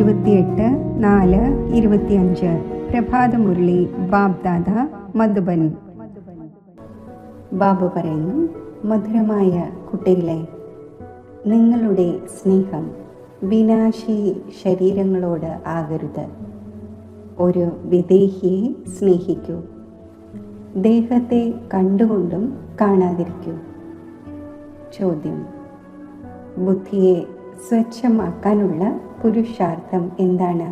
28/4/25 പ്രഭാതമുരളി ബാബ്ദാദ മധുബൻ. ബാബു പറയുന്നു, മധുരമായ കുട്ടികളെ, നിങ്ങളുടെ സ്നേഹം വിനാശി ശരീരങ്ങളോട് ആകരുത്. ഒരു വിദേഹിയെ സ്നേഹിക്കൂ. ദേഹത്തെ കണ്ടുകൊണ്ടും കാണാതിരിക്കൂ. ചോദ്യം: ബുദ്ധിയെ സ്വച്ഛമാക്കാനുള്ള പുരുഷാർത്ഥം എന്താണ്?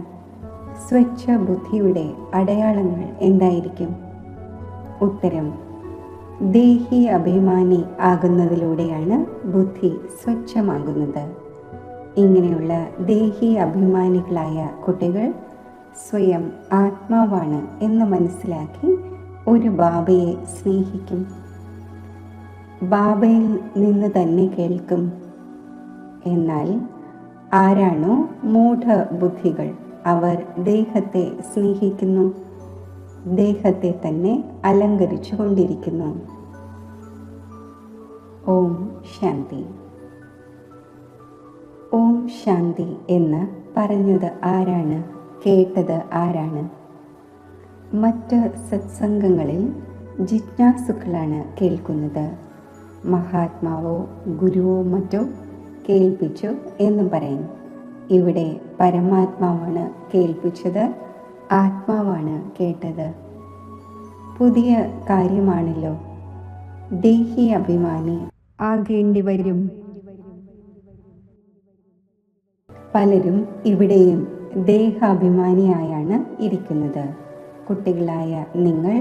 സ്വച്ഛ ബുദ്ധിയുടെ അടയാളങ്ങൾ എന്തായിരിക്കും? ഉത്തരം: ദേഹി അഭിമാനി ആകുന്നതിലൂടെയാണ് ബുദ്ധി സ്വച്ഛമാകുന്നത്. ഇങ്ങനെയുള്ള ദേഹി അഭിമാനികളായ കുട്ടികൾ സ്വയം ആത്മാവാണ് എന്ന് മനസ്സിലാക്കി ഒരു ബാബയെ സ്നേഹിക്കും. ബാബയിൽ നിന്ന് തന്നെ കേൾക്കും. എന്നാൽ ആരാണോ മൂഢബുദ്ധികൾ, അവർ ദേഹത്തെ സ്നേഹിക്കുന്നു, ദേഹത്തെ തന്നെ അലങ്കരിച്ചു കൊണ്ടിരിക്കുന്നു. ഓം ശാന്തി. ഓം ശാന്തി എന്ന് പറഞ്ഞത് ആരാണ്? കേട്ടത് ആരാണ്? മറ്റ് സത്സംഗങ്ങളിൽ ജിജ്ഞാസുക്കളാണ് കേൾക്കുന്നത്. മഹാത്മാവോ ഗുരുവോ മറ്റോ കേൾപ്പിച്ചു എന്ന് പറയും. ഇവിടെ പരമാത്മാവാണ് കേൾപ്പിച്ചത്, ആത്മാവാണ് കേട്ടത്. പുതിയ കാര്യമാണല്ലോ. ദേഹി അഭിമാനി ആകേണ്ടി വരും. പലരും ഇവിടെയും ദേഹാഭിമാനിയായാണ് ഇരിക്കുന്നത്. കുട്ടികളായ നിങ്ങൾ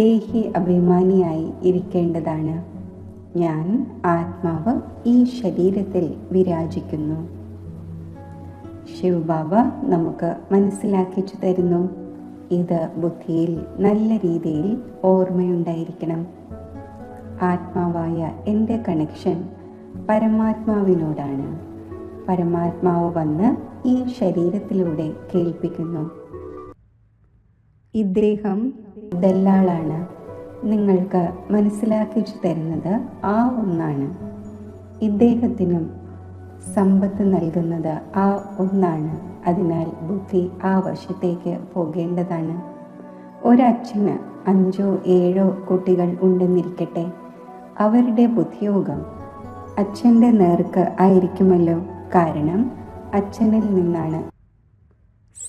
ദേഹി അഭിമാനിയായി ഇരിക്കേണ്ടതാണ്. ഞാൻ ആത്മാവ് ഈ ശരീരത്തിൽ വിരാജിക്കുന്നു. ശിവബാബ നമുക്ക് മനസ്സിലാക്കിച്ചു തരുന്നു. ഇത് ബുദ്ധിയിൽ നല്ല രീതിയിൽ ഓർമ്മയുണ്ടായിരിക്കണം. ആത്മാവായ എൻ്റെ കണക്ഷൻ പരമാത്മാവിനോടാണ്. പരമാത്മാവ് വന്ന് ഈ ശരീരത്തിലൂടെ കേൾപ്പിക്കുന്നു. ഇദ്ദേഹം ദല്ലാളാണ്. നിങ്ങൾക്ക് മനസ്സിലാക്കിച്ചു തരുന്നത് ആ ഒന്നാണ്. ഇദ്ദേഹത്തിനും സമ്പത്ത് നൽകുന്നത് ആ ഒന്നാണ്. അതിനാൽ ബുദ്ധി ആ വശത്തേക്ക് പോകേണ്ടതാണ്. ഒരച്ഛന് 5 or 7 കുട്ടികൾ ഉണ്ടെന്നിരിക്കട്ടെ. അവരുടെ ബുദ്ധിയോഗം അച്ഛൻ്റെ നേർക്ക് ആയിരിക്കുമല്ലോ. കാരണം അച്ഛനിൽ നിന്നാണ്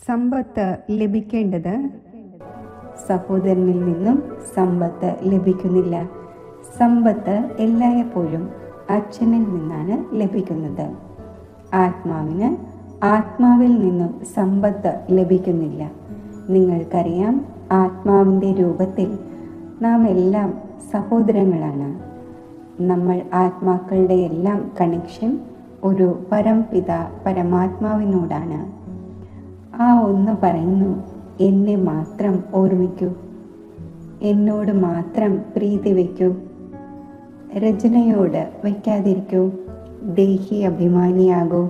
സമ്പത്ത് ലഭിക്കേണ്ടത്. സഹോദരനിൽ നിന്നും സമ്പത്ത് ലഭിക്കുന്നില്ല. സമ്പത്ത് എല്ലായ്പ്പോഴും അച്ഛനിൽ നിന്നാണ് ലഭിക്കുന്നത്. ആത്മാവിന് ആത്മാവിൽ നിന്നും സമ്പത്ത് ലഭിക്കുന്നില്ല. നിങ്ങൾക്കറിയാം, ആത്മാവിൻ്റെ രൂപത്തിൽ നാം എല്ലാം സഹോദരങ്ങളാണ്. നമ്മൾ ആത്മാക്കളുടെ എല്ലാം കണക്ഷൻ ഒരു പരംപിത പരമാത്മാവിനോടാണ്. ആ ഒന്ന് പറയുന്നു, എന്നെ മാത്രം ഓർമ്മിക്കൂ, എന്നോട് മാത്രം പ്രീതി വയ്ക്കൂ, രചനയോട് വയ്ക്കാതിരിക്കൂ, ദേഹി അഭിമാനിയാകൂ.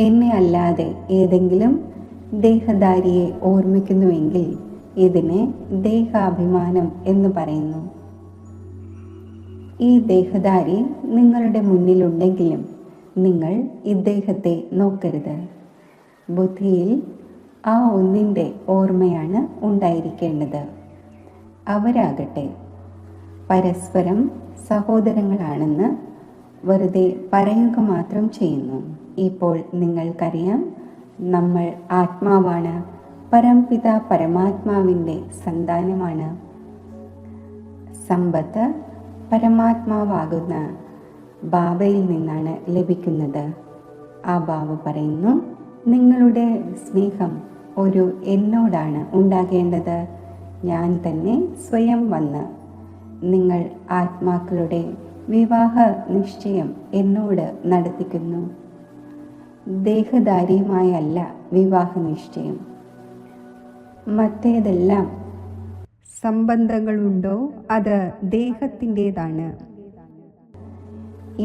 എന്നെ അല്ലാതെ ഏതെങ്കിലും ദേഹധാരിയെ ഓർമ്മിക്കുന്നുവെങ്കിൽ ഇതിനെ ദേഹാഭിമാനം എന്ന് പറയുന്നു. ഈ ദേഹധാരി നിങ്ങളുടെ മുന്നിലുണ്ടെങ്കിലും നിങ്ങൾ ഇദ്ദേഹത്തെ നോക്കരുത്. ബുദ്ധിയിൽ ആ ഒന്നിൻ്റെ ഓർമ്മയാണ് ഉണ്ടായിരിക്കേണ്ടത്. അവരാകട്ടെ പരസ്പരം സഹോദരങ്ങളാണെന്ന് വെറുതെ പറയുക മാത്രം ചെയ്യുന്നു. ഇപ്പോൾ നിങ്ങൾക്കറിയാം, നമ്മൾ ആത്മാവാണ്, പരംപിത പരമാത്മാവിൻ്റെ സന്താനമാണ്. സമ്പത്ത് പരമാത്മാവാകുന്ന ബാബയിൽ നിന്നാണ് ലഭിക്കുന്നത്. ആ ബാബ പറയുന്നു, നിങ്ങളുടെ സ്നേഹം ഒരു എന്നോടാണ് ഉണ്ടാകേണ്ടത്. ഞാൻ തന്നെ സ്വയം വന്ന് നിങ്ങൾ ആത്മാക്കളുടെ വിവാഹ നിശ്ചയം എന്നോട് നടത്തിക്കുന്നു. ദേഹധാരിയുമായല്ല വിവാഹ നിശ്ചയം. മറ്റേതെല്ലാം സംബന്ധങ്ങളുണ്ടോ അത് ദേഹത്തിൻ്റെതാണ്.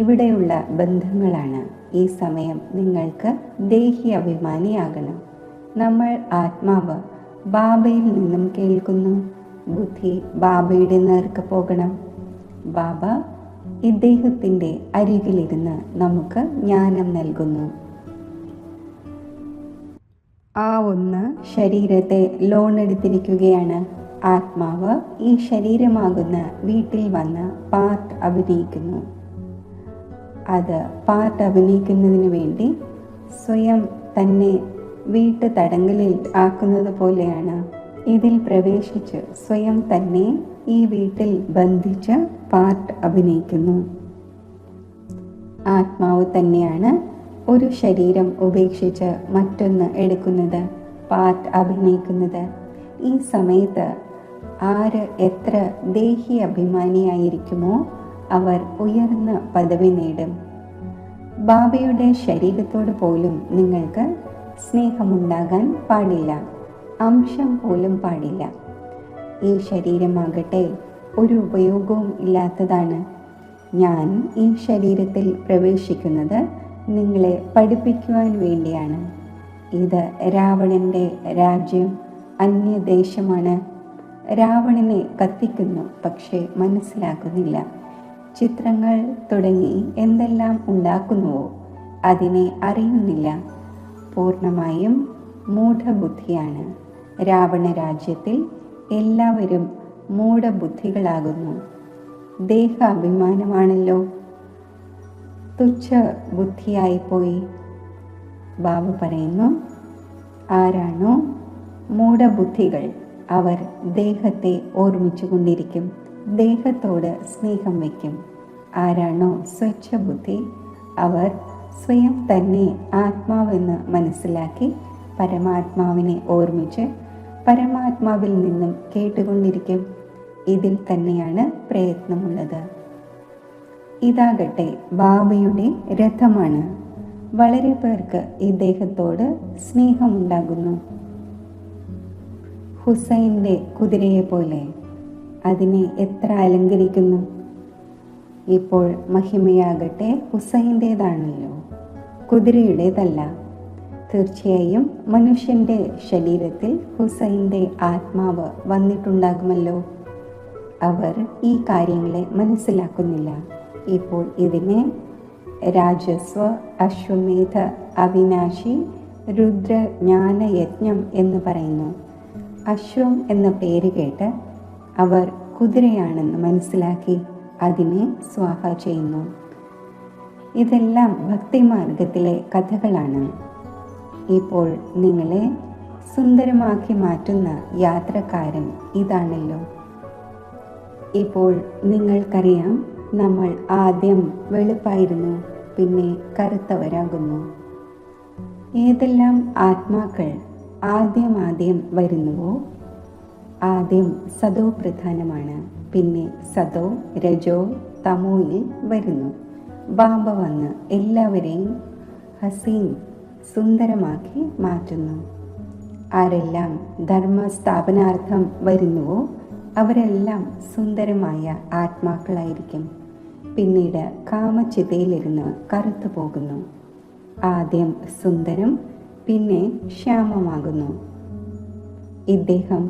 ഇവിടെയുള്ള ബന്ധങ്ങളാണ്. ഈ സമയം നിങ്ങൾക്ക് ദേഹി അഭിമാനിയാകണം. നമ്മൾ ആത്മാവ് ബാബയിൽ നിന്നും കേൾക്കുന്നു. ബുദ്ധി ബാബയുടെ നേർക്ക് പോകണം. ബാബ ഇദ്ദേഹത്തിൻ്റെ അരികിലിരുന്ന് നമുക്ക് ജ്ഞാനം നൽകുന്നു. ആ ഒന്ന് ശരീരത്തെ ലോണെടുത്തിരിക്കുകയാണ്. ആത്മാവ് ഈ ശരീരമാകുന്ന വീട്ടിൽ വന്ന് പാർട്ട് അഭിനയിക്കുന്നു. അത് പാർട്ട് അഭിനയിക്കുന്നതിന് വേണ്ടി സ്വയം തന്നെ വീട്ടു തടങ്കലിൽ ആക്കുന്നത് പോലെയാണ്. ഇതിൽ പ്രവേശിച്ച് സ്വയം തന്നെ ഈ വീട്ടിൽ ബന്ധിച്ച് പാർട്ട് അഭിനയിക്കുന്നു. ആത്മാവ് തന്നെയാണ് ഒരു ശരീരം ഉപേക്ഷിച്ച് മറ്റൊന്ന് എടുക്കുന്നത്, പാർട്ട് അഭിനയിക്കുന്നത്. ഈ സമയത്ത് ആര് എത്ര ദേഹി അഭിമാനിയായിരിക്കുമോ അവർ ഉയർന്ന പദവി നേടും. ബാബയുടെ ശരീരത്തോട് പോലും നിങ്ങൾക്ക് സ്നേഹമുണ്ടാകാൻ പാടില്ല, അംശം പോലും പാടില്ല. ഈ ശരീരമാകട്ടെ ഒരു ഉപയോഗവും ഇല്ലാത്തതാണ്. ഞാൻ ഈ ശരീരത്തിൽ പ്രവേശിക്കുന്നത് നിങ്ങളെ പഠിപ്പിക്കുവാൻ വേണ്ടിയാണ്. ഇത് രാവണൻ്റെ രാജ്യം, അന്യദേശമാണ്. രാവണനെ കത്തിക്കുന്നു, പക്ഷേ മനസ്സിലാക്കുന്നില്ല. ചിത്രങ്ങൾ തുടങ്ങി എന്തെല്ലാം ഉണ്ടാക്കുന്നുവോ അതിനെ അറിയുന്നില്ല. പൂർണ്ണമായും മൂഢബുദ്ധിയാണ്. രാവണ രാജ്യത്തിൽ എല്ലാവരും മൂഢബുദ്ധികളാകുന്നു. ദേഹ അഭിമാനമാണല്ലോ തുച്ഛ ബുദ്ധിയായിപ്പോയി. ബാബ പറയുന്നു, ആരാണോ മൂഢബുദ്ധികൾ അവർ ദേഹത്തെ ഓർമ്മിച്ചു കൊണ്ടിരിക്കും, ദേഹത്തോട് സ്നേഹം വയ്ക്കും. ആരാണോ സ്വച്ഛബുദ്ധി അവർ സ്വയം തന്നെ ആത്മാവെന്ന് മനസ്സിലാക്കി പരമാത്മാവിനെ ഓർമ്മിച്ച് പരമാത്മാവിൽ നിന്നും കേട്ടുകൊണ്ടിരിക്കും. ഇതിൽ തന്നെയാണ് പ്രയത്നമുള്ളത്. ഇതാകട്ടെ ബാബയുടെ രഥമാണ്. വളരെ പേർക്ക് ഇദ്ദേഹത്തോട് സ്നേഹമുണ്ടാകുന്നു. ഹുസൈൻ്റെ കുതിരയെ പോലെ അതിനെ എത്ര അലങ്കരിക്കുന്നു. ഇപ്പോൾ മഹിമയാകട്ടെ ഹുസൈൻ്റേതാണല്ലോ, കുതിരയുടേതല്ല. തീർച്ചയായും മനുഷ്യൻ്റെ ശരീരത്തിൽ ഹുസൈൻ്റെ ആത്മാവ് വന്നിട്ടുണ്ടാകുമല്ലോ. അവർ ഈ കാര്യങ്ങളെ മനസ്സിലാക്കുന്നില്ല. ഇപ്പോൾ ഇതിനെ രാജസ്വ, അശ്വമേധ, അവിനാശി, രുദ്ര ജ്ഞാനയജ്ഞം എന്ന് പറയുന്നു. അശ്വം എന്ന പേര് കേട്ട് അവർ കുതിരയാണെന്ന് മനസ്സിലാക്കി അതിനെ സ്വാഹ ചെയ്യുന്നു. ഇതെല്ലാം ഭക്തിമാർഗത്തിലെ കഥകളാണ്. ഇപ്പോൾ നിങ്ങളെ സുന്ദരമാക്കി മാറ്റുന്ന യാത്രക്കാരൻ ഇതാണല്ലോ. ഇപ്പോൾ നിങ്ങൾക്കറിയാം, നമ്മൾ ആദ്യം വെളുപ്പായിരുന്നു, പിന്നെ കറുത്തവരാകുന്നു. ഏതെല്ലാം ആത്മാക്കൾ ആദ്യം വരുന്നുവോ ആദ്യം സതോ പ്രധാനമാണ്, പിന്നെ സതോ രജോ തമോയിൽ വരുന്നു. ബാബ വന്ന് എല്ലാവരെയും ഹസീൻ സുന്ദരമാക്കി മാറ്റുന്നു. ആരെല്ലാം ധർമ്മസ്ഥാപനാർത്ഥം വരുന്നുവോ അവരെല്ലാം സുന്ദരമായ ആത്മാക്കളായിരിക്കും. പിന്നീട് കാമചിതയിലിരുന്ന് കറുത്തു പോകുന്നു. ആദ്യം സുന്ദരം, പിന്നെ ശ്യാമമാകുന്നു. ഇദ്ദേഹം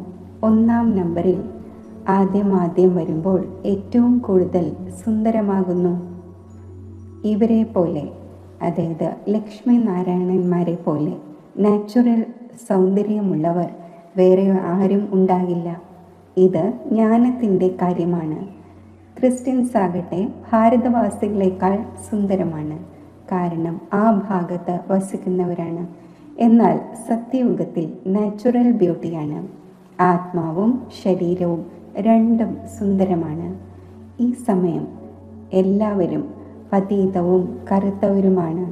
1-ാം നമ്പറിൽ ആദ്യം വരുമ്പോൾ ഏറ്റവും കൂടുതൽ സുന്ദരമാകുന്നു. ഇവരെ പോലെ, അതായത് ലക്ഷ്മി നാരായണന്മാരെ പോലെ നാച്ചുറൽ സൗന്ദര്യമുള്ളവർ വേറെ ആരും ഉണ്ടാകില്ല. ഇത് ജ്ഞാനത്തിൻ്റെ കാര്യമാണ്. ക്രിസ്ത്യൻസ് ആകട്ടെ ഭാരതവാസികളെക്കാൾ സുന്ദരമാണ്, കാരണം ആ ഭാഗത്ത് വസിക്കുന്നവരാണ്. എന്നാൽ സത്യയുഗത്തിൽ നാച്ചുറൽ ബ്യൂട്ടിയാണ്. ആത്മാവും ശരീരവും രണ്ടും സുന്ദരമാണ്. ഈ സമയം എല്ലാവരും പതീതവും കറുത്തവരുമാണ്.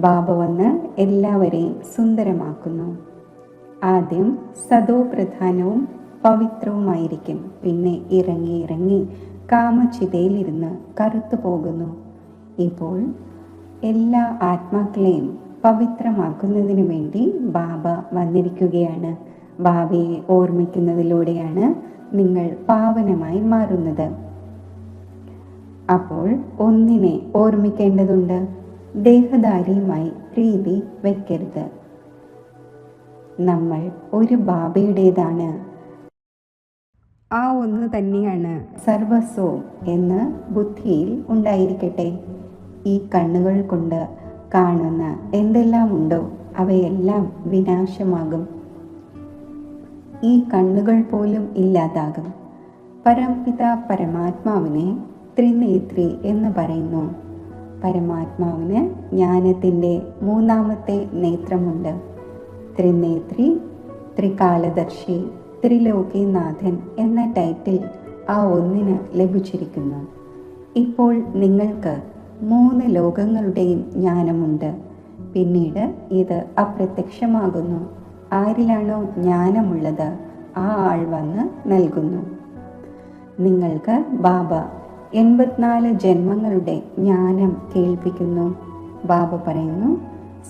ബാബ വന്ന് എല്ലാവരെയും സുന്ദരമാക്കുന്നു. ആദ്യം സതോ പ്രധാനവും പവിത്രവുമായിരിക്കും, പിന്നെ ഇറങ്ങി കാമചിതയിലിരുന്ന് കറുത്തു പോകുന്നു. ഇപ്പോൾ എല്ലാ ആത്മാക്കളെയും പവിത്രമാക്കുന്നതിന് വേണ്ടി ബാബ വന്നിരിക്കുകയാണ്. ബാബയെ ഓർമ്മിക്കുന്നതിലൂടെയാണ് നിങ്ങൾ പാവനമായി മാറുന്നത്. അപ്പോൾ ഒന്നിനെ ഓർമ്മിക്കേണ്ടതുണ്ട്, ദേഹധാരിയുമായി പ്രീതി വയ്ക്കരുത്. നമ്മൾ ഒരു ബാബയുടേതാണ്, ആ ഒന്ന് തന്നെയാണ് സർവസ്വവും എന്ന് ബുദ്ധിയിൽ ഉണ്ടായിരിക്കട്ടെ. ഈ കണ്ണുകൾ കൊണ്ട് കാണുന്ന എന്തെല്ലാം ഉണ്ടോ അവയെല്ലാം വിനാശമാകും. ഈ കണ്ണുകൾ പോലും ഇല്ലാതാകും. പരംപിത പരമാത്മാവിനെ ത്രിനേത്രി എന്ന് പറയുന്നു. പരമാത്മാവിന് ജ്ഞാനത്തിൻ്റെ മൂന്നാമത്തെ നേത്രമുണ്ട്. ത്രിനേത്രി, ത്രികാലദർശി, ത്രിലോകിനാഥൻ എന്ന ടൈറ്റിൽ ആ ഒന്നിന് ലഭിച്ചിരിക്കുന്നു. ഇപ്പോൾ നിങ്ങൾക്ക് 3 ലോകങ്ങളുടെയും ജ്ഞാനമുണ്ട്. പിന്നീട് ഇത് അപ്രത്യക്ഷമാകുന്നു. ആരിലാണോ ജ്ഞാനമുള്ളത് ആ ആൾ വന്ന് നൽകുന്നു. നിങ്ങൾക്ക് ബാബ 84 ജന്മങ്ങളുടെ ജ്ഞാനം കേൾപ്പിക്കുന്നു. ബാബ പറയുന്നു,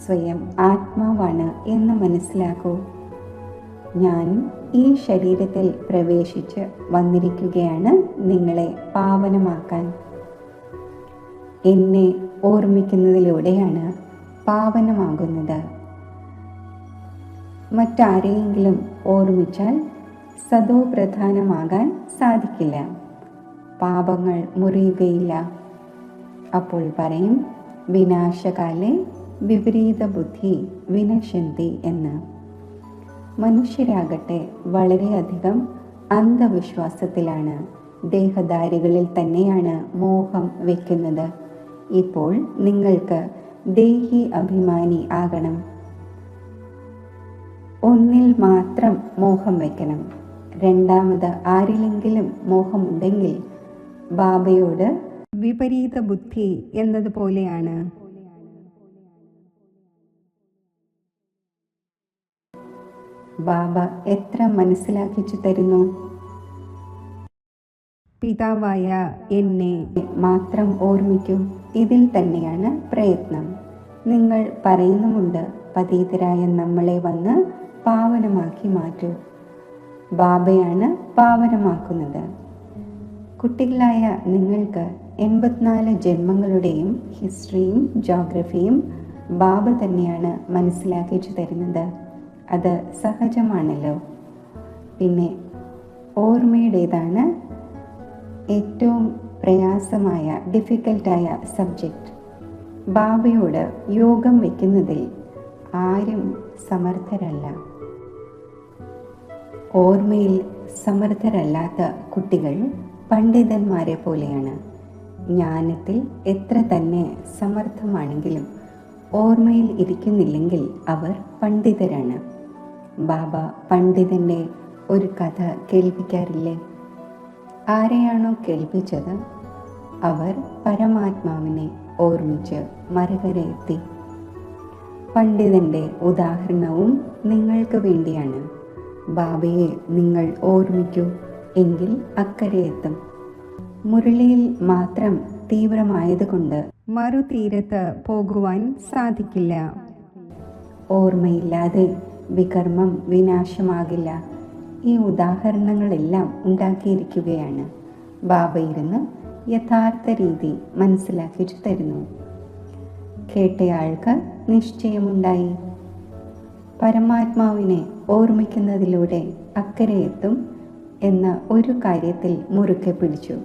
സ്വയം ആത്മാവാണ് എന്ന് മനസ്സിലാക്കൂ. ഞാൻ ഈ ശരീരത്തിൽ പ്രവേശിച്ച് വന്നിരിക്കുകയാണ് നിങ്ങളെ പാവനമാക്കാൻ. എന്നെ ഓർമ്മിക്കുന്നതിലൂടെയാണ് പാവനമാകുന്നത്. മറ്റാരെയെങ്കിലും ഓർമ്മിച്ചാൽ സതോപ്രധാനമാകാൻ സാധിക്കില്ല, പാപങ്ങൾ മുറിയുകയില്ല. അപ്പോൾ പറയും, വിനാശകാലെ വിപരീത ബുദ്ധി വിനശന്തി എന്ന്. മനുഷ്യരാകട്ടെ വളരെയധികം അന്ധവിശ്വാസത്തിലാണ്. ദേഹധാരികളിൽ തന്നെയാണ് മോഹം വയ്ക്കുന്നത്. ഇപ്പോൾ നിങ്ങൾക്ക് ദേഹി അഭിമാനി ആകണം. ഒന്നിൽ മാത്രം മോഹം വയ്ക്കണം. രണ്ടാമത് ആരിലെങ്കിലും മോഹമുണ്ടെങ്കിൽ ബാബയോട് വിപരീത ബുദ്ധി എന്നതുപോലെയാണ്. ബാബ എത്ര മനസ്സിലാക്കിച്ചു തരുന്നു. പിതാവായ എന്നെ മാത്രം ഓർമ്മിക്കൂ. ഇതിൽ തന്നെയാണ് പ്രയത്നം. നിങ്ങൾ പറയുന്നുമുണ്ട്, പതീതരായ നമ്മളെ വന്ന് പാവനമാക്കി മാറ്റൂ. ബാബയാണ് പാവനമാക്കുന്നത്. കുട്ടികളായ നിങ്ങൾക്ക് 84 ജന്മങ്ങളുടെയും ഹിസ്റ്ററിയും ജോഗ്രഫിയും ബാബ തന്നെയാണ് മനസ്സിലാക്കിച്ചു തരുന്നത്. അത് സഹജമാണല്ലോ. പിന്നെ ഓർമ്മയുടേതാണ് ഏറ്റവും പ്രയാസമായ ഡിഫിക്കൽട്ടായ സബ്ജക്റ്റ്. ബാബയോട് യോഗം വയ്ക്കുന്നതിൽ ആരും സമർത്ഥരല്ല. ഓർമ്മയിൽ സമർത്ഥരല്ലാത്ത കുട്ടികൾ പണ്ഡിതന്മാരെ പോലെയാണ്. ജ്ഞാനത്തിൽ എത്ര തന്നെ സമർത്ഥമാണെങ്കിലും ഓർമ്മയിൽ ഇരിക്കുന്നില്ലെങ്കിൽ അവർ പണ്ഡിതരാണ്. ബാബ പണ്ഡിതൻ്റെ ഒരു കഥ കേൾപ്പിക്കാറില്ലേ? ആരെയാണോ കേൾപ്പിച്ചത് അവർ പരമാത്മാവിനെ ഓർമ്മിച്ച് മറുകര എത്തി. പണ്ഡിതൻ്റെ ഉദാഹരണവും നിങ്ങൾക്ക് വേണ്ടിയാണ്. ബാബയെ നിങ്ങൾ ഓർമ്മിക്കൂ, എങ്കിൽ അക്കരെ എത്തും. മുരളിയിൽ മാത്രം തീവ്രമായതുകൊണ്ട് മറുതീരത്ത് പോകുവാൻ സാധിക്കില്ല. ഓർമ്മയില്ലാതെ വികർമ്മം വിനാശമാകില്ല. ഈ ഉദാഹരണങ്ങളെല്ലാം ഉണ്ടാക്കിയിരിക്കുകയാണ്. ബാബ ഇരുന്ന് യഥാർത്ഥ രീതി മനസ്സിലാക്കിച്ചു തരുന്നു. കേട്ടയാൾക്ക് നിശ്ചയമുണ്ടായി. പരമാത്മാവിനെ ഓർമ്മിക്കുന്നതിലൂടെ അക്കരെ എത്തും എന്ന ഒരു കാര്യത്തിൽ മുറുക്കെ പിടിച്ചു.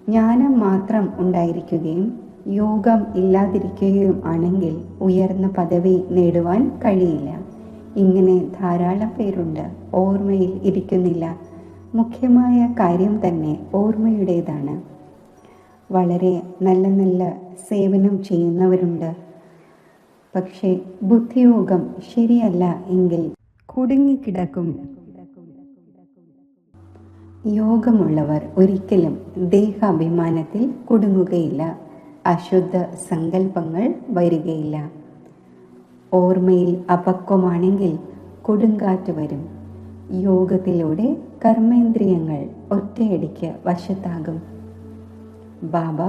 ജ്ഞാനം മാത്രം ഉണ്ടായിരിക്കുകയും യോഗം ഇല്ലാതിരിക്കുകയും ആണെങ്കിൽ ഉയർന്ന പദവി നേടുവാൻ കഴിയില്ല. ഇങ്ങനെ ധാരാളം പേരുണ്ട്, ഓർമ്മയിൽ ഇരിക്കുന്നില്ല. മുഖ്യമായ കാര്യം തന്നെ ഓർമ്മയുടേതാണ്. വളരെ നല്ല നല്ല സേവനം ചെയ്യുന്നവരുണ്ട്. പക്ഷേ ബുദ്ധിയോഗം ശരിയല്ല എങ്കിൽ കുടുങ്ങിക്കിടക്കും. യോഗമുള്ളവർ ഒരിക്കലും ദേഹാഭിമാനത്തിൽ കുടുങ്ങുകയില്ല. അശുദ്ധ സങ്കല്പങ്ങൾ വരികയില്ല. ഓർമ്മയിൽ അപക്വമാണെങ്കിൽ കൊടുങ്കാറ്റ് വരും. യോഗത്തിലൂടെ കർമ്മേന്ദ്രിയങ്ങൾ ഒറ്റയടിക്ക് വശത്താകും. ബാബ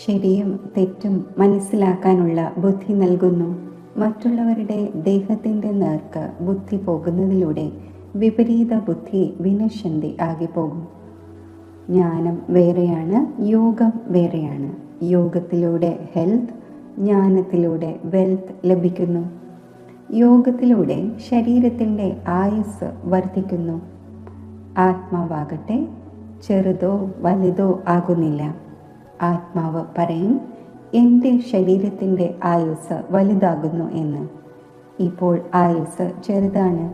ശരിയും തെറ്റും മനസ്സിലാക്കാനുള്ള ബുദ്ധി നൽകുന്നു. മറ്റുള്ളവരുടെ ദേഹത്തിൻ്റെ നേർക്ക് ബുദ്ധി പോകുന്നതിലൂടെ വിപരീത ബുദ്ധി വിനശന്തി ആകിപ്പോകും. ജ്ഞാനം വേറെയാണ്, യോഗം വേറെയാണ്. യോഗത്തിലൂടെ ഹെൽത്ത്, ജ്ഞാനത്തിലൂടെ വെൽത്ത് ലഭിക്കുന്നു. യോഗത്തിലൂടെ ശരീരത്തിൻ്റെ ആയുസ് വർദ്ധിക്കുന്നു. ആത്മാവാകട്ടെ ചെറുതോ വലുതോ ആകുന്നില്ല. ആത്മാവ് പറയും, എൻ്റെ ശരീരത്തിൻ്റെ ആയുസ് വലുതാകുന്നു എന്ന്. ഇപ്പോൾ ആയുസ് ചെറുതാണ്,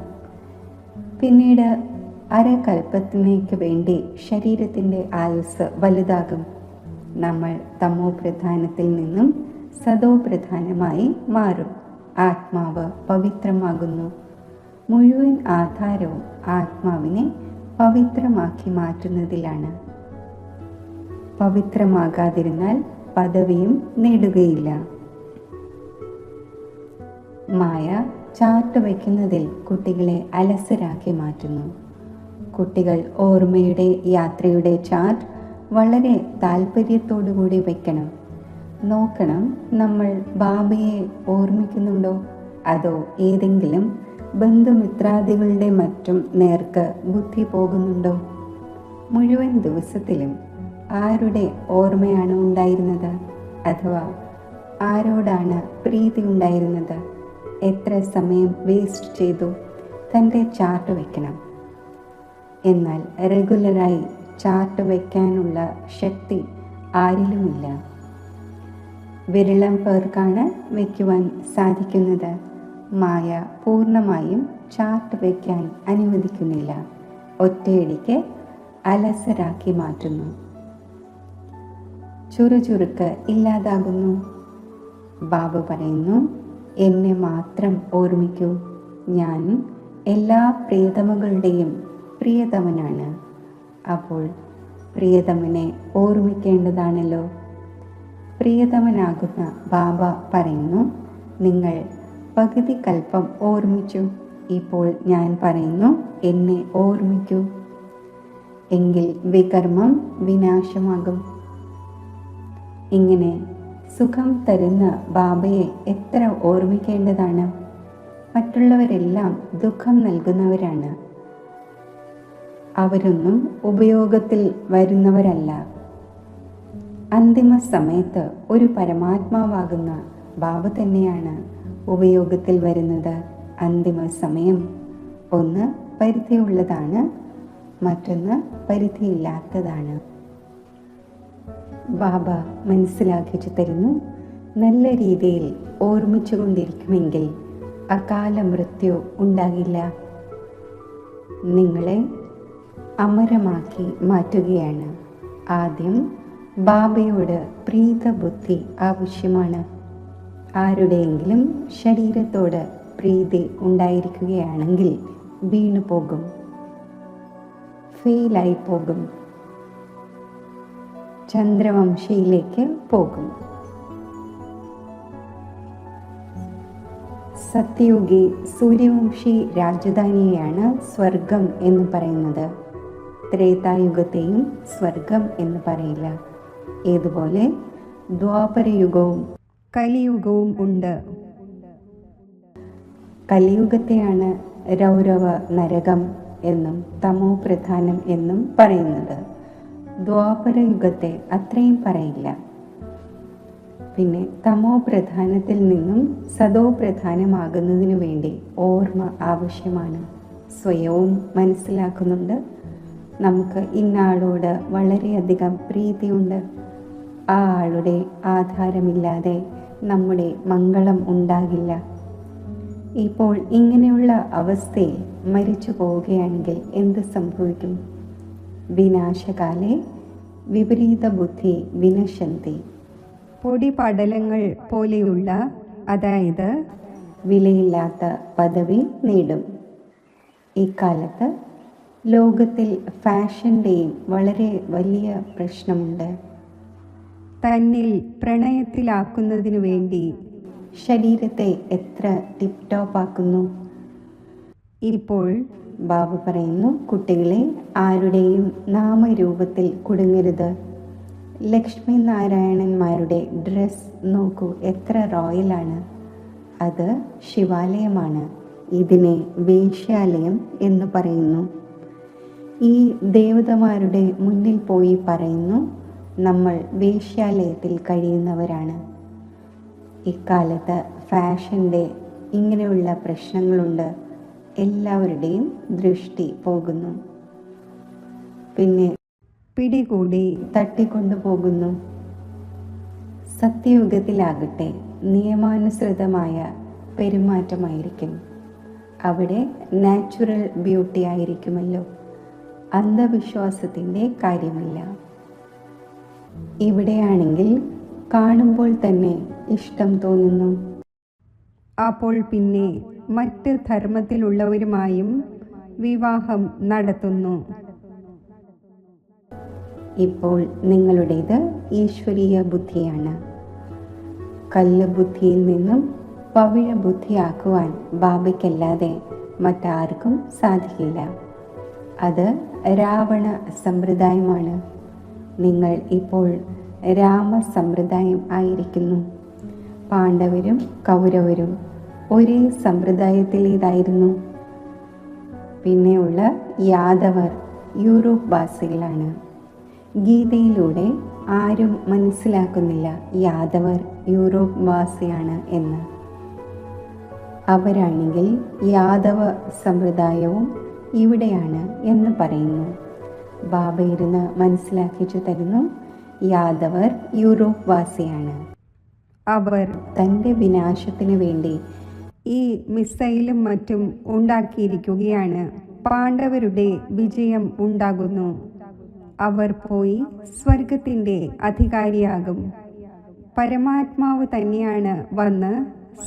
പിന്നീട് അരകൽപ്പത്തിനേക്ക് വേണ്ടി ശരീരത്തിൻ്റെ ആയുസ് വലുതാകും. നമ്മൾ തമോ പ്രധാനത്തിൽ നിന്നും സതോ പ്രധാനമായി മാറും. ആത്മാവ് പവിത്രമാകുന്നു. മുഴുവൻ ആധാരവും ആത്മാവിനെ പവിത്രമാക്കി മാറ്റുന്നതിലാണ്. പവിത്രമാകാതിരുന്നാൽ പദവിയും നേടുകയില്ല. മായ ചാർട്ട് വയ്ക്കുന്നതിൽ കുട്ടികളെ അലസരാക്കി മാറ്റുന്നു. കുട്ടികൾ ഓർമ്മയുടെ യാത്രയുടെ ചാർട്ട് വളരെ താല്പര്യത്തോടുകൂടി വയ്ക്കണം. നോക്കണം, നമ്മൾ ബാബയെ ഓർമ്മിക്കുന്നുണ്ടോ, അതോ ഏതെങ്കിലും ബന്ധുമിത്രാദികളുടെ മറ്റും നേർക്ക് ബുദ്ധി പോകുന്നുണ്ടോ? മുഴുവൻ ദിവസത്തിലും ആരുടെ ഓർമ്മയാണ് ഉണ്ടായിരുന്നത്, അഥവാ ആരോടാണ് പ്രീതി ഉണ്ടായിരുന്നത്, എത്ര സമയം വേസ്റ്റ് ചെയ്തു, തൻ്റെ ചാർട്ട് വയ്ക്കണം. എന്നാൽ റെഗുലറായി ചാർട്ട് വയ്ക്കാനുള്ള ശക്തി ആരിലുമില്ല. വിരളം പേർക്കാണ് വയ്ക്കുവാൻ സാധിക്കുന്നത്. മായ പൂർണ്ണമായും ചാർട്ട് വയ്ക്കാൻ അനുവദിക്കുന്നില്ല. ഒറ്റയടിക്ക് അലസരാക്കി മാറ്റുന്നു. ചുറുചുറുക്ക് ഇല്ലാതാകുന്നു. ബാബ പറയുന്നു, എന്നെ മാത്രം ഓർമ്മിക്കൂ. ഞാൻ എല്ലാ പ്രിയതമകളുടെയും പ്രിയതമനാണ്. അപ്പോൾ പ്രിയതമനെ ഓർമ്മിക്കേണ്ടതാണല്ലോ. പ്രിയതമനാകുന്ന ബാബ പറയുന്നു, നിങ്ങൾ പകുതി കൽപ്പം ഓർമ്മിച്ചു. ഇപ്പോൾ ഞാൻ പറയുന്നു, എന്നെ ഓർമ്മിക്കൂ. എങ്കിൽ വികർമ്മം വിനാശമാകും. ഇങ്ങനെ സുഖം തരുന്ന ബാബയെ എത്ര ഓർമ്മിക്കേണ്ടതാണ്. മറ്റുള്ളവരെല്ലാം ദുഃഖം നൽകുന്നവരാണ്. അവരൊന്നും ഉപയോഗത്തിൽ വരുന്നവരല്ല. അന്തിമ സമയത്ത് ഒരു പരമാത്മാവാകുന്ന ബാബ തന്നെയാണ് ഉപയോഗത്തിൽ വരുന്നത്. അന്തിമ സമയം ഒന്ന് പരിധിയുള്ളതാണ്, മറ്റൊന്ന് പരിധിയില്ലാത്തതാണ്. ബാബ മനസ്സിലാക്കിച്ചു തരുന്നു, നല്ല രീതിയിൽ ഓർമ്മിച്ചു കൊണ്ടിരിക്കുമെങ്കിൽ അകാല മൃത്യു ഉണ്ടാകില്ല. നിങ്ങളെ അമരമാക്കി മാറ്റുകയാണ്. ആദ്യം ബാബയോട് പ്രീതബുദ്ധി ആവശ്യമാണ്. ആരുടെയെങ്കിലും ശരീരത്തോട് പ്രീതി ഉണ്ടായിരിക്കുകയാണെങ്കിൽ വീണു പോകും, ഫെയിലായി പോകും, ചന്ദ്രവംശയിലേക്ക് പോകും. സത്യയുഗി സൂര്യവംശി രാജധാനിയെയാണ് സ്വർഗം എന്ന് പറയുന്നത്. ത്രേതായുഗത്തെയും സ്വർഗം എന്ന് പറയില്ല. ഏതുപോലെ ദ്വാപരയുഗവും കലിയുഗവും ഉണ്ട്. കലിയുഗത്തെയാണ് രൗരവ നരകം എന്നും തമോ പ്രധാനം എന്നും പറയുന്നത്. ദ്വാപരയുഗത്തെ അത്രയും പറയില്ല. പിന്നെ തമോ പ്രധാനത്തിൽ നിന്നും സതോ പ്രധാനമാകുന്നതിനു വേണ്ടി ഓർമ്മ ആവശ്യമാണ്. സ്വയവും മനസ്സിലാക്കുന്നുണ്ട്, നമുക്ക് ഇന്നാളോട് വളരെയധികം പ്രീതിയുണ്ട്. ആ ആളുടെ ആധാരമില്ലാതെ നമ്മുടെ മംഗളം ഉണ്ടാകില്ല. ഇപ്പോൾ ഇങ്ങനെയുള്ള അവസ്ഥയിൽ മരിച്ചു പോവുകയാണെങ്കിൽ എന്ത് സംഭവിക്കും? വിനാശകാലേ വിപരീത ബുദ്ധി വിനശന്തി. പൊടിപടലങ്ങൾ പോലെയുള്ള, അതായത് വിലയില്ലാത്ത പദവി നേടും. ഇക്കാലത്ത് ലോകത്തിൽ ഫാഷൻ്റെയും വളരെ വലിയ പ്രശ്നമുണ്ട്. തന്നിൽ പ്രണയത്തിലാക്കുന്നതിനു വേണ്ടി ശരീരത്തെ എത്ര ടിപ് ടോപ്പ് ആക്കുന്നു. ഇപ്പോൾ ബാബ പറയുന്നു, കുട്ടികളെ ആരുടെയും നാമരൂപത്തിൽ കുടുങ്ങരുത്. ലക്ഷ്മി നാരായണന്മാരുടെ ഡ്രസ് നോക്കൂ, എത്ര റോയലാണ്. അത് ശിവാലയമാണ്. ഇതിനെ വേശ്യാലയം എന്ന് പറയുന്നു. ഈ ദേവതമാരുടെ മുന്നിൽ പോയി പറയുന്നു, നമ്മൾ വേശ്യാലയത്തിൽ കഴിയുന്നവരാണ്. ഇക്കാലത്ത് ഫാഷൻ്റെ ഇങ്ങനെയുള്ള പ്രശ്നങ്ങളുണ്ട്. എല്ലാവരുടെയും ദൃഷ്ടി പോകുന്നു. പിന്നെ പിടികൂടി തട്ടിക്കൊണ്ടു പോകുന്നു. സത്യയുഗത്തിലാകട്ടെ നിയമാനുസൃതമായ പെരുമാറ്റമായിരിക്കും. അവിടെ നാച്ചുറൽ ബ്യൂട്ടി ആയിരിക്കുമല്ലോ, അന്ധവിശ്വാസത്തിൻ്റെ കാര്യമില്ല. ഇവിടെയാണെങ്കിൽ കാണുമ്പോൾ തന്നെ ഇഷ്ടം തോന്നുന്നു. അപ്പോൾ പിന്നെ മറ്റ് ധർമ്മത്തിലുള്ളവരുമായും വിവാഹം നടത്തുന്നു. ഇപ്പോൾ നിങ്ങളുടേത് ഈശ്വരീയ ബുദ്ധിയാണ്. കല്ല് ബുദ്ധിയിൽ നിന്നും പവിഴ ബുദ്ധിയാക്കുവാൻ ബാബയ്ക്കല്ലാതെ മറ്റാർക്കും സാധിക്കില്ല. അത് രാവണ സമ്പ്രദായമാണ്. നിങ്ങൾ ഇപ്പോൾ രാമസമ്പ്രദായം ആയിരിക്കുന്നു. പാണ്ഡവരും കൗരവരും ഒരേ സമ്പ്രദായത്തിലേതായിരുന്നു. പിന്നെയുള്ള യാദവർ യൂറോപ്പ് വാസികളാണ്. ഗീതയിലൂടെ ആരും മനസ്സിലാക്കുന്നില്ല യാദവർ യൂറോപ്പ് വാസിയാണ് എന്ന്. അവരാണെങ്കിൽ യാദവ സമ്പ്രദായവും ഇവിടെയാണ് എന്ന് പറയുന്നു. ബാബ ഇരുന്ന് മനസ്സിലാക്കിച്ചു തരുന്നു, യാദവർ യൂറോപ്പ് വാസിയാണ്. അവർ തൻ്റെ വിനാശത്തിന് വേണ്ടി ഈ മിസൈലും മറ്റും ഉണ്ടാക്കിയിരിക്കുകയാണ്. പാണ്ഡവരുടെ വിജയം ഉണ്ടാകുന്നു. അവർ പോയി സ്വർഗത്തിൻ്റെ അധികാരിയാകും. പരമാത്മാവ് തന്നെയാണ് വന്ന്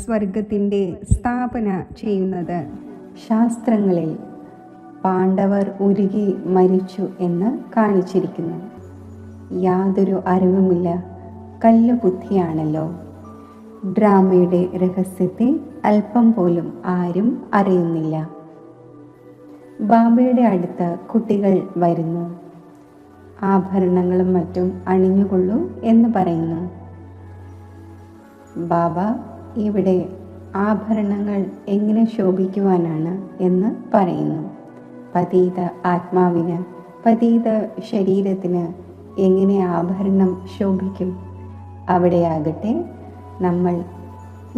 സ്വർഗത്തിൻ്റെ സ്ഥാപന ചെയ്യുന്നത്. ശാസ്ത്രങ്ങളിൽ പാണ്ഡവർ ഉരുകി മരിച്ചു എന്ന് കാണിച്ചിരിക്കുന്നു. യാതൊരു അറിവുമില്ല, കല്ല് ബുദ്ധിയാണല്ലോ. ഡ്രാമയുടെ രഹസ്യത്തെ അല്പം പോലും ആരും അറിയുന്നില്ല. ബാബയുടെ അടുത്ത് കുട്ടികൾ വരുന്നു. ആഭരണങ്ങളും മറ്റും അണിഞ്ഞുകൊള്ളൂ എന്ന് പറയുന്നു. ബാബ ഇവിടെ ആഭരണങ്ങൾ എങ്ങനെ ശോഭിക്കുവാനാണ് എന്ന് പറയുന്നു. പതീത ആത്മാവിന്, പതീത ശരീരത്തിന് എങ്ങനെ ആഭരണം ശോഭിക്കും? അവിടെയാകട്ടെ നമ്മൾ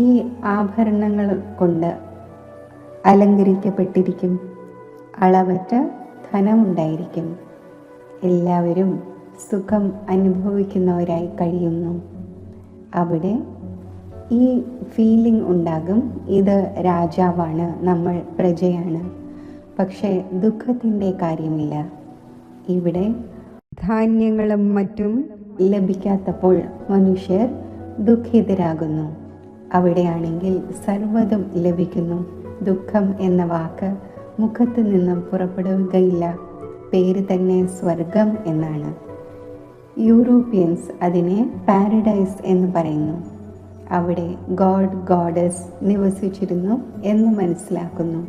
ഈ ആഭരണങ്ങൾ കൊണ്ട് അലങ്കരിക്കപ്പെട്ടിരിക്കും. അളവറ്റ ധനമുണ്ടായിരിക്കും. എല്ലാവരും സുഖം അനുഭവിക്കുന്നവരായി കഴിയുന്നു. അവിടെ ഈ ഫീലിംഗ് ഉണ്ടാകും, ഇത് രാജാവാണ്, നമ്മൾ പ്രജയാണ്. പക്ഷേ ദുഃഖത്തിൻ്റെ കാര്യമില്ല. ഇവിടെ ധാന്യങ്ങളും മറ്റും ലഭിക്കാത്തപ്പോൾ മനുഷ്യർ ദുഃഖിതരാകുന്നു. അവിടെയാണെങ്കിൽ സർവ്വതും ലഭിക്കുന്നു. ദുഃഖം എന്ന വാക്ക് മുഖത്ത് നിന്നും പുറപ്പെടുകയില്ല. പേര് തന്നെ സ്വർഗം എന്നാണ്. യൂറോപ്യൻസ് അതിനെ പാരഡൈസ് എന്ന് പറയുന്നു. അവിടെ ഗോഡ് ഗോഡസ് നിവസിച്ചിരുന്നു എന്ന് മനസ്സിലാക്കുന്നു.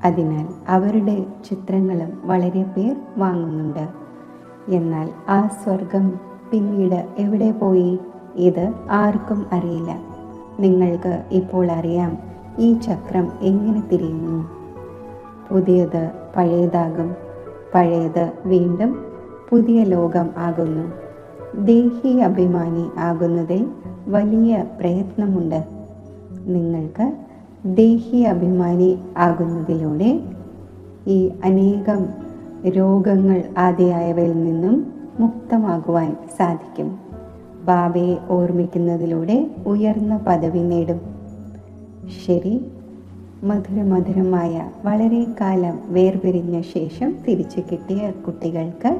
അതിനാൽ അവരുടെ ചിത്രങ്ങളും വളരെ പേർ വാങ്ങുന്നുണ്ട്. എന്നാൽ ആ സ്വർഗം പിന്നീട് എവിടെ പോയി? ഇത് ആർക്കും അറിയില്ല. നിങ്ങൾക്ക് ഇപ്പോൾ അറിയാം ഈ ചക്രം എങ്ങനെ തിരിയുന്നു. പുതിയത് പഴയതാകും, പഴയത് വീണ്ടും പുതിയ ലോകം ആകുന്നു. ദേഹി അഭിമാനി ആകുന്നതിൽ വലിയ പ്രയത്നമുണ്ട്. നിങ്ങൾക്ക് ദേഹി അഭിമാനി ആകുന്നതിലൂടെ ഈ അനേകം രോഗങ്ങൾ ആദിയായവയിൽ നിന്നും മുക്തമാകുവാൻ സാധിക്കും. ബാബയെ ഓർമ്മിക്കുന്നതിലൂടെ ഉയർന്ന പദവി നേടും. ശരി, മധുരമധുരമായ വളരെ കാലം വേർപിരിഞ്ഞ ശേഷം തിരിച്ചു കിട്ടിയ കുട്ടികൾക്ക്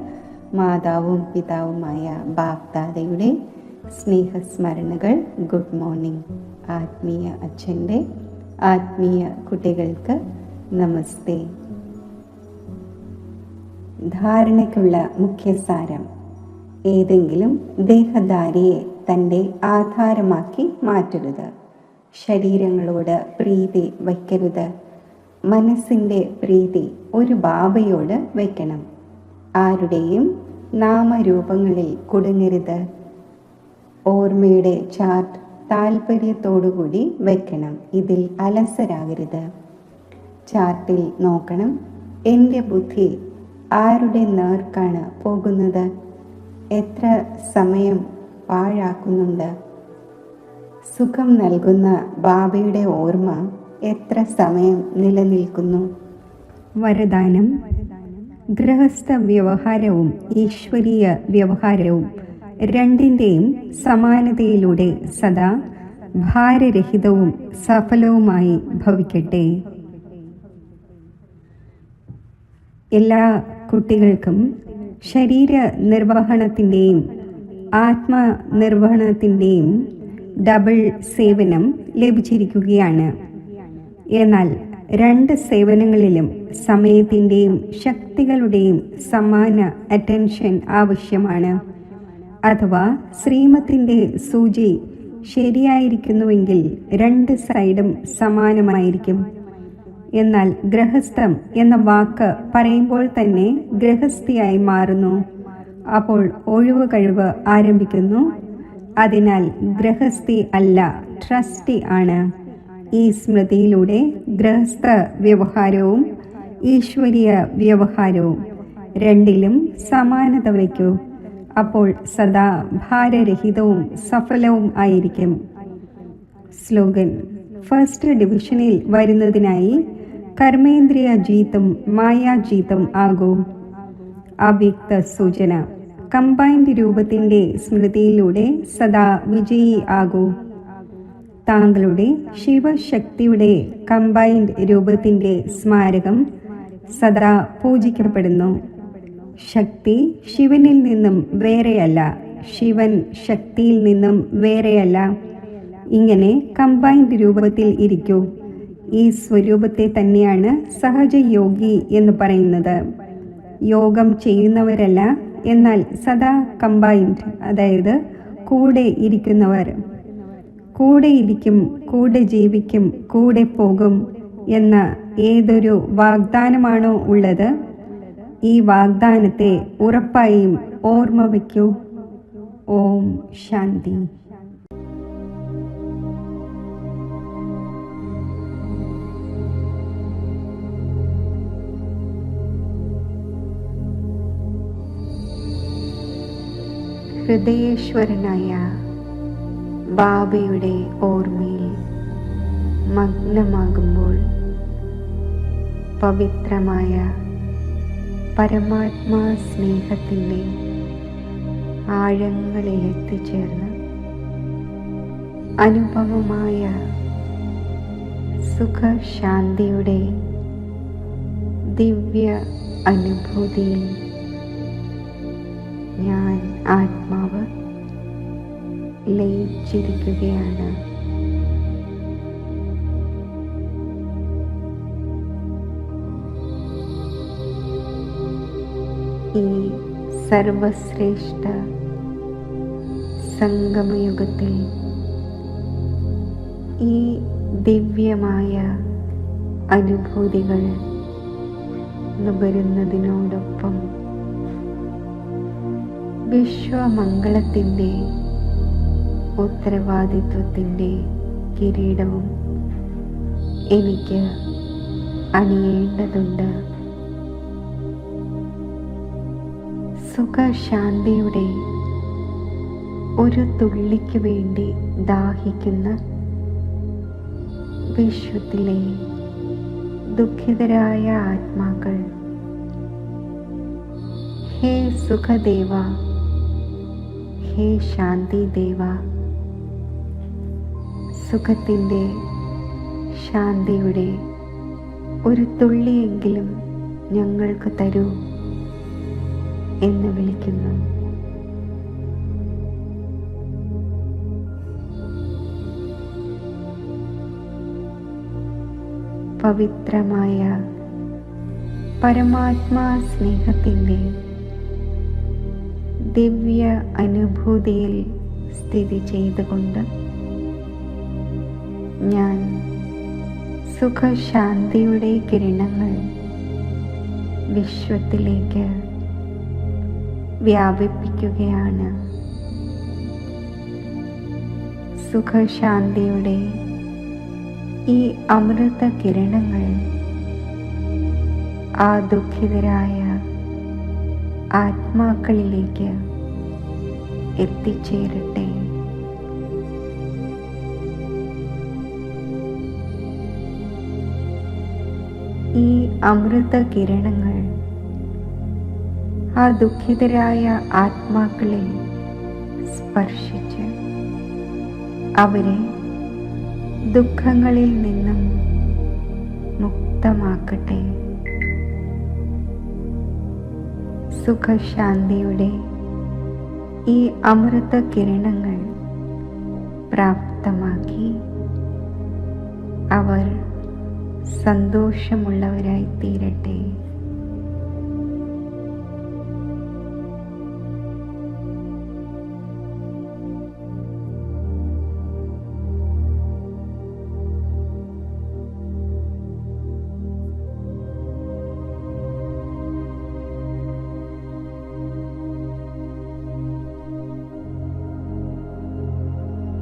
മാതാവും പിതാവുമായ ബാപ്ദാദയുടെ സ്നേഹസ്മരണകൾ. Good morning. ആത്മീയ അച്ഛൻ്റെ ആത്മീയ കുട്ടികൾക്ക് നമസ്തേ. ധാരണയ്ക്കുള്ള മുഖ്യസാരം: ഏതെങ്കിലും ദേഹധാരിയെ തൻ്റെ ആധാരമാക്കി മാറ്റരുത്. ശരീരങ്ങളോട് പ്രീതി വയ്ക്കരുത്. മനസ്സിൻ്റെ പ്രീതി ഒരു ബാബയോട് വയ്ക്കണം. ആരുടെയും നാമരൂപങ്ങളിൽ കുടുങ്ങരുത്. ഓർമ്മയുടെ ചാർട്ട് താല്പര്യത്തോടുകൂടി വയ്ക്കണം. ഇതിൽ അലസരാകരുത്. ചാർട്ടിൽ നോക്കണം, എൻ്റെ ബുദ്ധി ആരുടെ നേർക്കാണ് പോകുന്നത്, എത്ര സമയം പാഴാക്കുന്നുണ്ട്. സുഖം നൽകുന്ന ബാബയുടെ ഓർമ്മ എത്ര സമയം നിലനിൽക്കുന്നു. വരദാനം: ഗൃഹസ്ഥ വ്യവഹാരവും ഈശ്വരീയ വ്യവഹാരവും രണ്ടിൻ്റെയും സമാനതയിലൂടെ സദാ ഭാരരഹിതവും സഫലവുമായി ഭവിക്കട്ടെ. എല്ലാ കുട്ടികൾക്കും ശരീര നിർവഹണത്തിൻ്റെയും ആത്മനിർവഹണത്തിൻ്റെയും ഡബിൾ സേവനം ലഭിച്ചിരിക്കുകയാണ്. എന്നാൽ രണ്ട് സേവനങ്ങളിലും സമയത്തിൻ്റെയും ശക്തികളുടെയും സമാന അറ്റൻഷൻ ആവശ്യമാണ്. അഥവാ ശ്രീമത്തിൻ്റെ സൂചി ശരിയായിരിക്കുന്നുവെങ്കിൽ രണ്ട് സൈഡും സമാനമായിരിക്കും. എന്നാൽ ഗൃഹസ്ഥം എന്ന വാക്ക് പറയുമ്പോൾ തന്നെ ഗൃഹസ്ഥിയായി മാറുന്നു. അപ്പോൾ ഒഴിവ് കഴിവ് ആരംഭിക്കുന്നു. അതിനാൽ ഗൃഹസ്ഥി അല്ല, ട്രസ്റ്റി ആണ്. ഈ സ്മൃതിയിലൂടെ ഗൃഹസ്ഥ വ്യവഹാരവും ഈശ്വരീയ വ്യവഹാരവും രണ്ടിലും സമാനത വയ്ക്കൂ. അപ്പോൾ സദാ ഭാരരഹിതവും സഫലവും ആയിരിക്കും. സ്ലോഗൻ: ഫസ്റ്റ് ഡിവിഷനിൽ വരുന്നതിനായി കർമ്മേന്ദ്രിയ ജീത്തും മായാജീത്തും ആകൂ. അവ്യക്ത സൂചന: കമ്പൈൻഡ് രൂപത്തിൻ്റെ സ്മൃതിയിലൂടെ സദാ വിജയി ആകൂ. താങ്കളുടെ ശിവശക്തിയുടെ കമ്പൈൻഡ് രൂപത്തിൻ്റെ സ്മാരകം സദാ പൂജിക്കപ്പെടുന്നു. ശക്തി ശിവനിൽ നിന്നും വേറെയല്ല, ശിവൻ ശക്തിയിൽ നിന്നും വേറെയല്ല. ഇങ്ങനെ കമ്പൈൻഡ് രൂപത്തിൽ ഇരിക്കൂ. ഈ സ്വരൂപത്തെ തന്നെയാണ് സഹജയോഗി എന്ന് പറയുന്നത്. യോഗം ചെയ്യുന്നവരല്ല, എന്നാൽ സദാ കമ്പൈൻഡ്, അതായത് കൂടെ ഇരിക്കുന്നവർ. കൂടെ ഇരിക്കും, കൂടെ ജീവിക്കും, കൂടെ പോകും എന്ന ഏതൊരു വാഗ്ദാനമാണോ ഉള്ളത്, ഈ വാഗ്ദാനത്തെ ഉറപ്പായും ഓർമ്മ വയ്ക്കൂ. ഓം ശാന്തി. ഹൃദയേശ്വരനായ ബാബയുടെ ഓർമ്മയിൽ മഗ്നമാകുമ്പോൾ പവിത്രമായ പരമാത്മാ സ്നേഹത്തിൻ്റെ ആഴങ്ങളിൽ എത്തിച്ചേർന്ന് അനുപമമായ സുഖശാന്തിയുടെ ദിവ്യ അനുഭൂതിയിൽ ഞാൻ ആത്മാവ് ലയിച്ചിരിക്കുകയാണ്. ഈ സർവശ്രേഷ്ഠ സംഗമയുഗത്തിൽ ഈ ദിവ്യമായ അനുഭൂതികൾ നുകരുന്നതിനോടൊപ്പം വിശ്വമംഗളത്തിൻ്റെ ഉത്തരവാദിത്വത്തിൻ്റെ കിരീടവും എനിക്ക് അണിയേണ്ടതുണ്ട്. സുഖശാന്തിയുടെ ഒരു തുള്ളിക്ക് വേണ്ടി ദാഹിക്കുന്ന വിശ്വത്തിലെ ദുഃഖിതരായ ആത്മാക്കൾ, ഹേ സുഖദേവ, ഹേ ശാന്തിദേവ, സുഖത്തിൻ്റെ ശാന്തിയുടെ ഒരു തുള്ളിയെങ്കിലും ഞങ്ങൾക്ക് തരൂ എന്ന് വിളിക്കുന്നു. പവിത്രമായ പരമാത്മാ സ്നേഹത്തിൻ്റെ ദിവ്യ അനുഭൂതിയിൽ സ്ഥിതി ചെയ്തുകൊണ്ട് ഞാൻ സുഖശാന്തിയുടെ കിരണങ്ങൾ വിശ്വത്തിലേക്ക് വ്യാപിപ്പിക്കുകയാണ്. സുഖശാന്തിയുടെ ഈ അമൃത കിരണങ്ങൾ ആ ദുഃഖിതരായ ആത്മാക്കളിലേക്ക് എത്തിച്ചേരട്ടെ. ഈ അമൃത കിരണങ്ങൾ ആ ദുഃഖിതരായ ആത്മാക്കളെ സ്പർശിച്ച് അവരെ ദുഃഖങ്ങളിൽ നിന്നും മുക്തമാക്കട്ടെ. സുഖശാന്തിയുടെ ഈ അമൃത കിരണങ്ങൾ പ്രാപ്തമാക്കി അവർ സന്തോഷമുള്ളവരായി തീരട്ടെ.